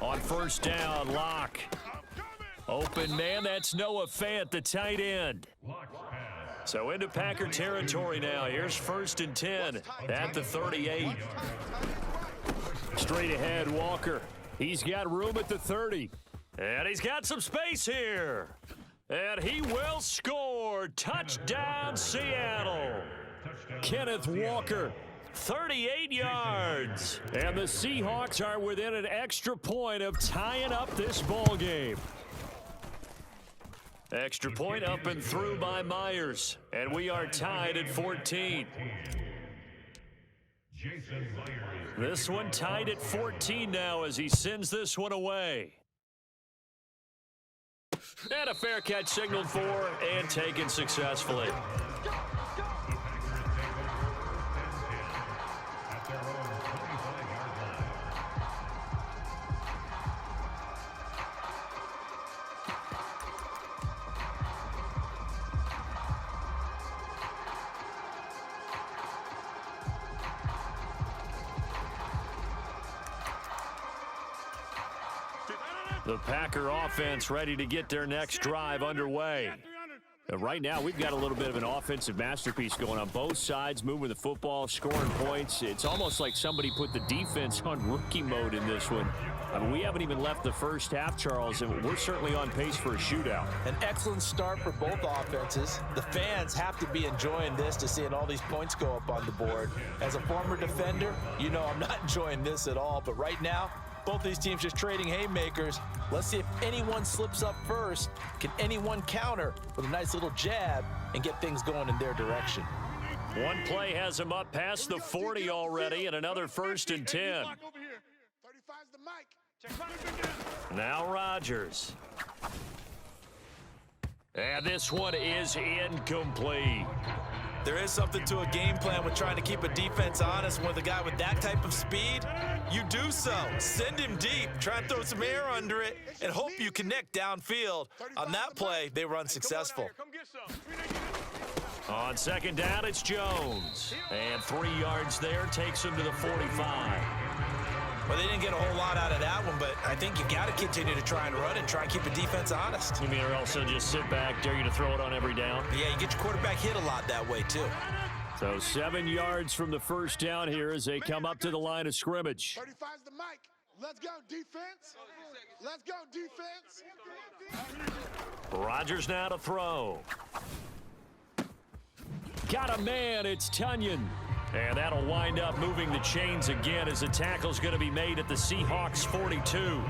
On first down, Locke. Open man, that's Noah Fant, the tight end. So into Packer territory now. Here's first and 10 at the 38. Straight ahead, Walker. He's got room at the 30. And he's got some space here. And he will score. Touchdown, Seattle. Kenneth Walker, 38 yards. And the Seahawks are within an extra point of tying up this ball game. Extra point up and through by Myers. And we are tied at 14. This one tied at 14 now as he sends this one away. And a fair catch signaled for and taken successfully. The Packer offense ready to get their next drive underway. Right now, we've got a little bit of an offensive masterpiece going on both sides, moving the football, scoring points. It's almost like somebody put the defense on rookie mode in this one. I mean, we haven't even left the first half, Charles, and we're certainly on pace for a shootout. An excellent start for both offenses. The fans have to be enjoying this to seeing all these points go up on the board. As a former defender, you know I'm not enjoying this at all, but right now, both these teams just trading haymakers. Let's see if anyone slips up first. Can anyone counter with a nice little jab and get things going in their direction? One play has them up past the 40 already, and another first and 10. Now Rodgers. And this one is incomplete. There is something to a game plan with trying to keep a defense honest. With a guy with that type of speed, you do so. Send him deep, try and throw some air under it, and hope you connect downfield. On that play, they were unsuccessful. On second down, it's Jones. And 3 yards there takes him to the 45. Well, they didn't get a whole lot out of that one, but I think you got to continue to try and run and try and keep the defense honest. You mean or also just sit back, dare you to throw it on every down? Yeah, you get your quarterback hit a lot that way, too. So 7 yards from the first down here as they come up to the line of scrimmage. 35's the mic. Let's go, defense. Let's go, defense. Rodgers now to throw. Got a man, it's Tunyon. And that'll wind up moving the chains again as the tackle's going to be made at the Seahawks 42.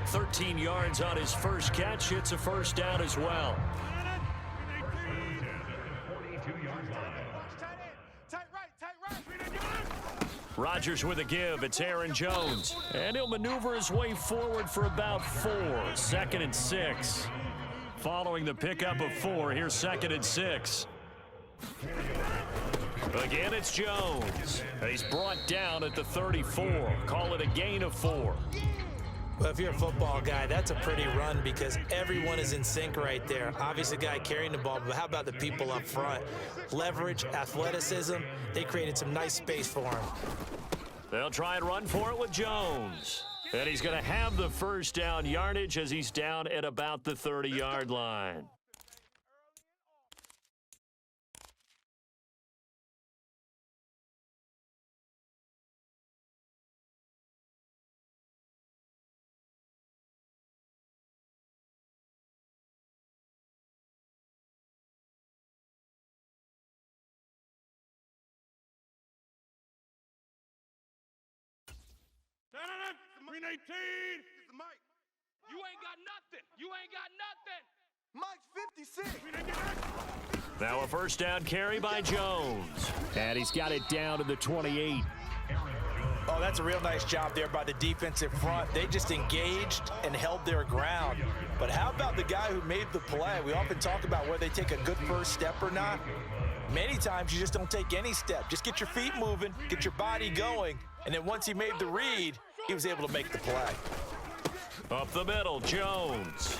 13 yards on his first catch. It's a first down as well. Rodgers with a give. It's Aaron Jones. And he'll maneuver his way forward for about 4. 2nd and 6. Following the pickup of 4, here's 2nd and 6. Again, it's Jones. He's brought down at the 34. Call it a gain of 4. Well, if you're a football guy, that's a pretty run because everyone is in sync right there. Obviously, the guy carrying the ball, but how about the people up front? Leverage, athleticism, they created some nice space for him. They'll try and run for it with Jones. And he's going to have the first down yardage as he's down at about the 30-yard line. Green 18. It's the mic. You ain't got nothing. You ain't got nothing. Mike's 56. Now a first down carry by Jones. And he's got it down to the 28. Oh, that's a real nice job there by the defensive front. They just engaged and held their ground. But how about the guy who made the play? We often talk about whether they take a good first step or not. Many times you just don't take any step. Just get your feet moving, get your body going, and then once he made the read, he was able to make the play. Up the middle, Jones.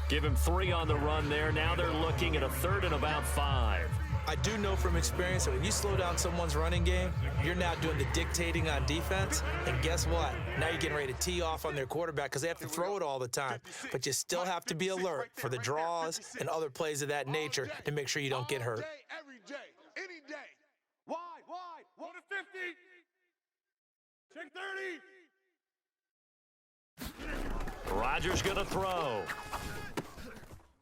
Give him 3 on the run there. Now they're looking at a 3rd and about 5. I do know from experience that when you slow down someone's running game, you're now doing the dictating on defense. And guess what? Now you're getting ready to tee off on their quarterback because they have to throw it all the time. But you still have to be alert for the draws and other plays of that nature to make sure you don't get hurt. Every day, any day. Wide, 1 to 50. Check 30. Rodgers going to throw.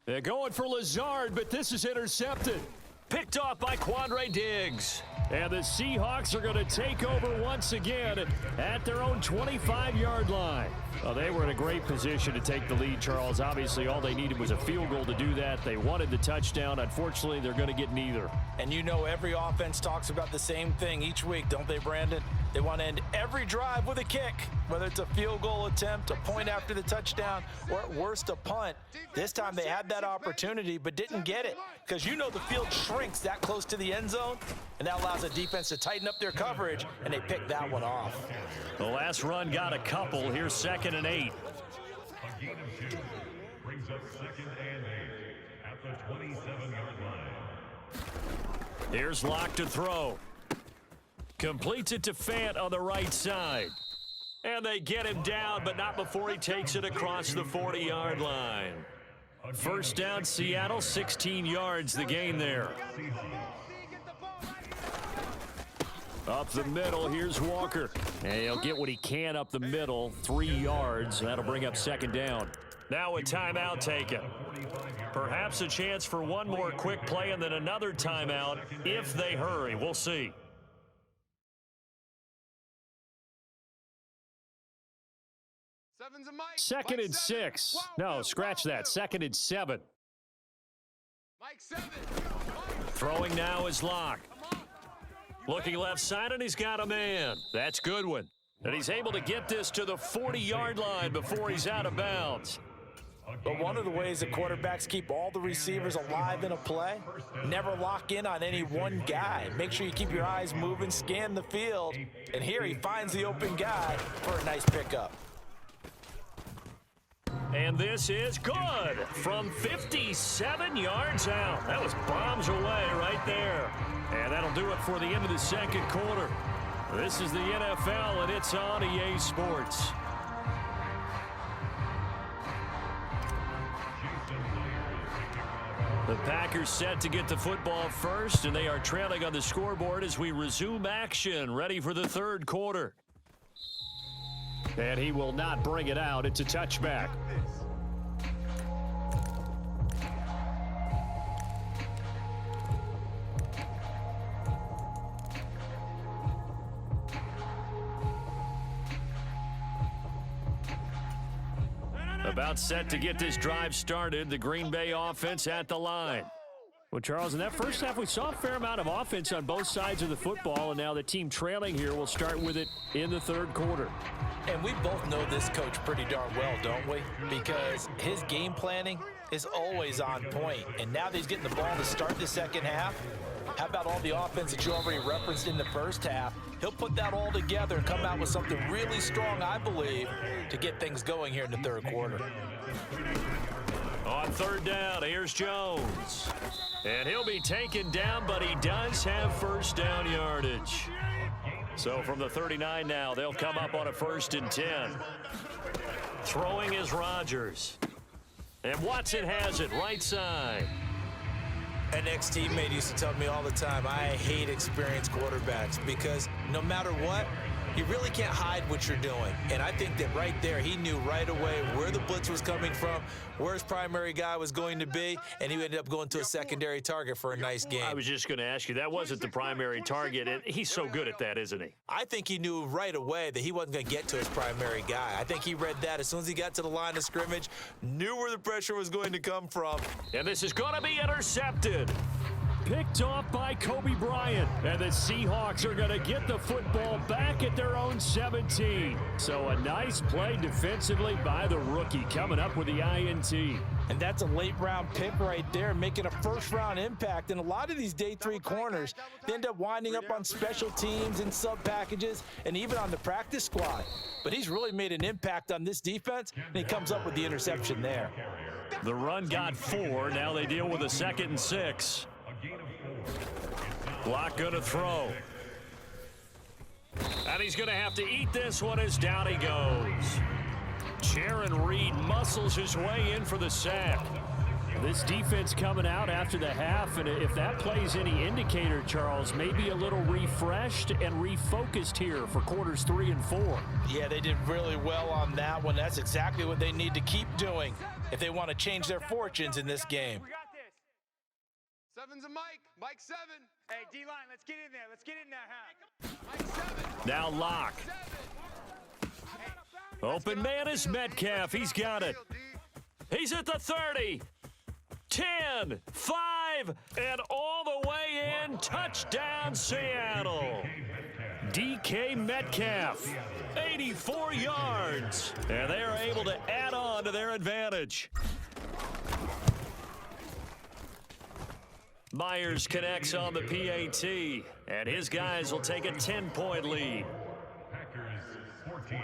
They're going for Lazard, but this is intercepted. Picked off by Quandre Diggs. And the Seahawks are going to take over once again at their own 25-yard line. Well, they were in a great position to take the lead, Charles. Obviously, all they needed was a field goal to do that. They wanted the touchdown. Unfortunately, they're going to get neither. And you know every offense talks about the same thing each week, don't they, Brandon? They want to end every drive with a kick, whether it's a field goal attempt, a point after the touchdown, or at worst a punt. This time they had that opportunity but didn't get it because you know the field shrinks that close to the end zone, and that allows the defense to tighten up their coverage, and they picked that one off. The last run got a couple. Here's 2nd and 8. A gain of 2 brings up 2nd and 8 at the 27-yard line. Here's Locke to throw. Completes it to Fant on the right side. And they get him down, but not before he takes it across the 40-yard line. First down, Seattle, 16 yards the gain there. Up the middle, here's Walker. And he'll get what he can up the middle, 3 yards. That'll bring up 2nd down. Now a timeout taken. Perhaps a chance for one more quick play and then another timeout if they hurry. We'll see. Second and 6. No, scratch that. 2nd and 7. Mike 7. Throwing now is Locke. Looking left side, and he's got a man. That's Goodwin. And he's able to get this to the 40-yard line before he's out of bounds. But one of the ways that quarterbacks keep all the receivers alive in a play, never lock in on any one guy. Make sure you keep your eyes moving, scan the field, and here he finds the open guy for a nice pickup. And this is good from 57 yards out. That was bombs away right there. And that'll do it for the end of the second quarter. This is the NFL, and it's on EA Sports. The Packers set to get the football first, and they are trailing on the scoreboard as we resume action, ready for the third quarter. And he will not bring it out. It's a touchback. About set to get this drive started, the Green Bay offense at the line. Well, Charles, in that first half, we saw a fair amount of offense on both sides of the football, and now the team trailing here will start with it in the third quarter. And we both know this coach pretty darn well, don't we? Because his game planning is always on point. And now that he's getting the ball to start the second half, how about all the offense that you already referenced in the first half? He'll put that all together and come out with something really strong, I believe, to get things going here in the third quarter. On third down, here's Jones. And he'll be taken down, but he does have first down yardage. So from the 39 now, they'll come up on a 1st and 10. Throwing is Rodgers. And Watson has it right side. An ex-teammate used to tell me all the time, I hate experienced quarterbacks because no matter what, you really can't hide what you're doing. And I think that right there, he knew right away where the blitz was coming from, where his primary guy was going to be, and he ended up going to a secondary target for a nice game. I was just going to ask you, that wasn't the primary target, and he's so good at that, isn't he? I think he knew right away that he wasn't going to get to his primary guy. I think he read that as soon as he got to the line of scrimmage, knew where the pressure was going to come from. And this is going to be intercepted. Picked off by Kobe Bryant. And the Seahawks are going to get the football back at their own 17. So a nice play defensively by the rookie, coming up with the INT. And that's a late-round pick right there, making a first-round impact. And a lot of these day 3 corners, they end up winding up on special teams and sub-packages and even on the practice squad. But he's really made an impact on this defense, and he comes up with the interception there. The run got 4. Now they deal with a 2nd and 6. Locke going to throw. And he's going to have to eat this one as down he goes. Jaron Reed muscles his way in for the sack. This defense coming out after the half, and if that plays any indicator, Charles, maybe a little refreshed and refocused here for quarters 3 and 4. Yeah, they did really well on that one. That's exactly what they need to keep doing if they want to change their fortunes in this game. We got this. Seven's a Mike. Mike 7. Hey, D-line, let's get in there. Let's get in there, huh? Mike 7. Now Locke. Open man is Metcalf. He's got it. He's at the 30. 10, 5, and all the way in. Touchdown, Seattle. DK Metcalf, 84 yards. And they are able to add on to their advantage. Myers connects on the PAT, and his guys will take a 10-point lead. Packers 14.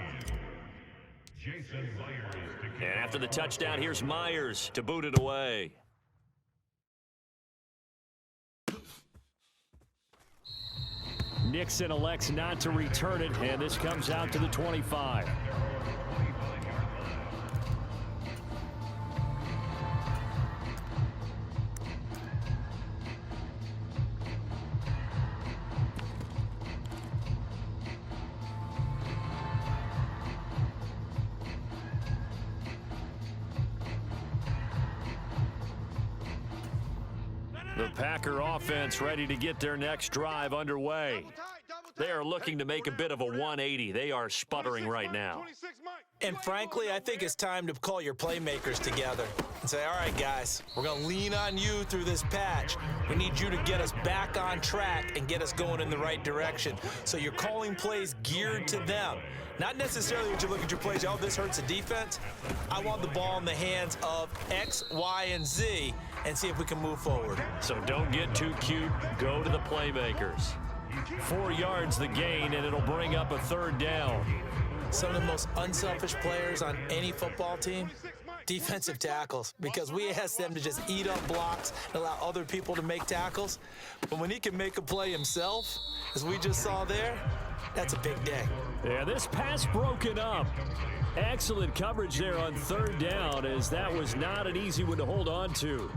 Jason Myers to kick And after the touchdown, here's Myers to boot it away. Nixon elects not to return it, and this comes out to the 25. The Packer offense ready to get their next drive underway. They are looking to make a bit of a 180. They are sputtering right now. And frankly, I think it's time to call your playmakers together and say, all right, guys, we're going to lean on you through this patch. We need you to get us back on track and get us going in the right direction. So you're calling plays geared to them. Not necessarily that you look at your plays, oh, this hurts the defense. I want the ball in the hands of X, Y, and Z and see if we can move forward. So don't get too cute. Go to the playmakers. 4 yards the gain, and it'll bring up a third down. Some of the most unselfish players on any football team, defensive tackles, because we ask them to just eat up blocks and allow other people to make tackles. But when he can make a play himself, as we just saw there, that's a big day. Yeah, this pass broken up. Excellent coverage there on third down, as that was not an easy one to hold on to.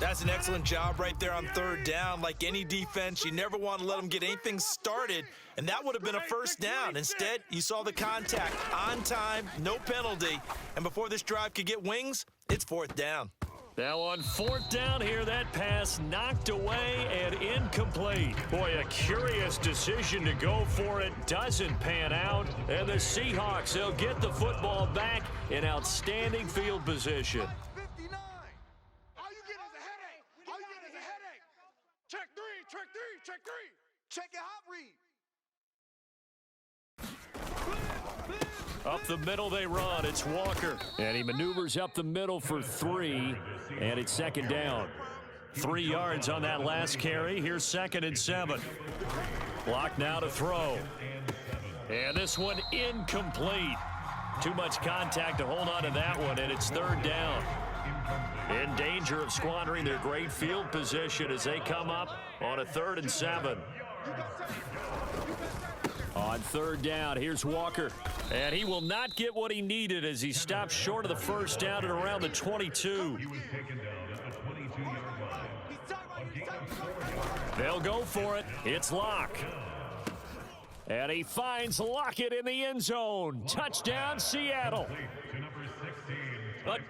That's an excellent job right there on third down. Like any defense, you never want to let them get anything started, and that would have been a first down. Instead, you saw the contact on time, no penalty, and before this drive could get wings, it's fourth down. Now on fourth down here, that pass knocked away and incomplete. Boy, a curious decision to go for it. Doesn't pan out. And the Seahawks, they'll get the football back in outstanding field position. 59. All you get is a headache. All you get is a headache. Check three, check three, check three. Check your hot read. Up the middle they run. It's Walker. And he maneuvers up the middle for 3. And it's second down. 3 yards on that last carry. Here's 2nd and 7. Block now to throw. And this one incomplete. Too much contact to hold on to that one, and it's third down. In danger of squandering their great field position as they come up on a 3rd and 7. On third down, here's Walker. And he will not get what he needed as he stops short of the first down at around the 22. He was taken down at the 22-yard line. They'll go for it. It's Locke. And he finds Lockett in the end zone. Touchdown, Seattle. To number 16, But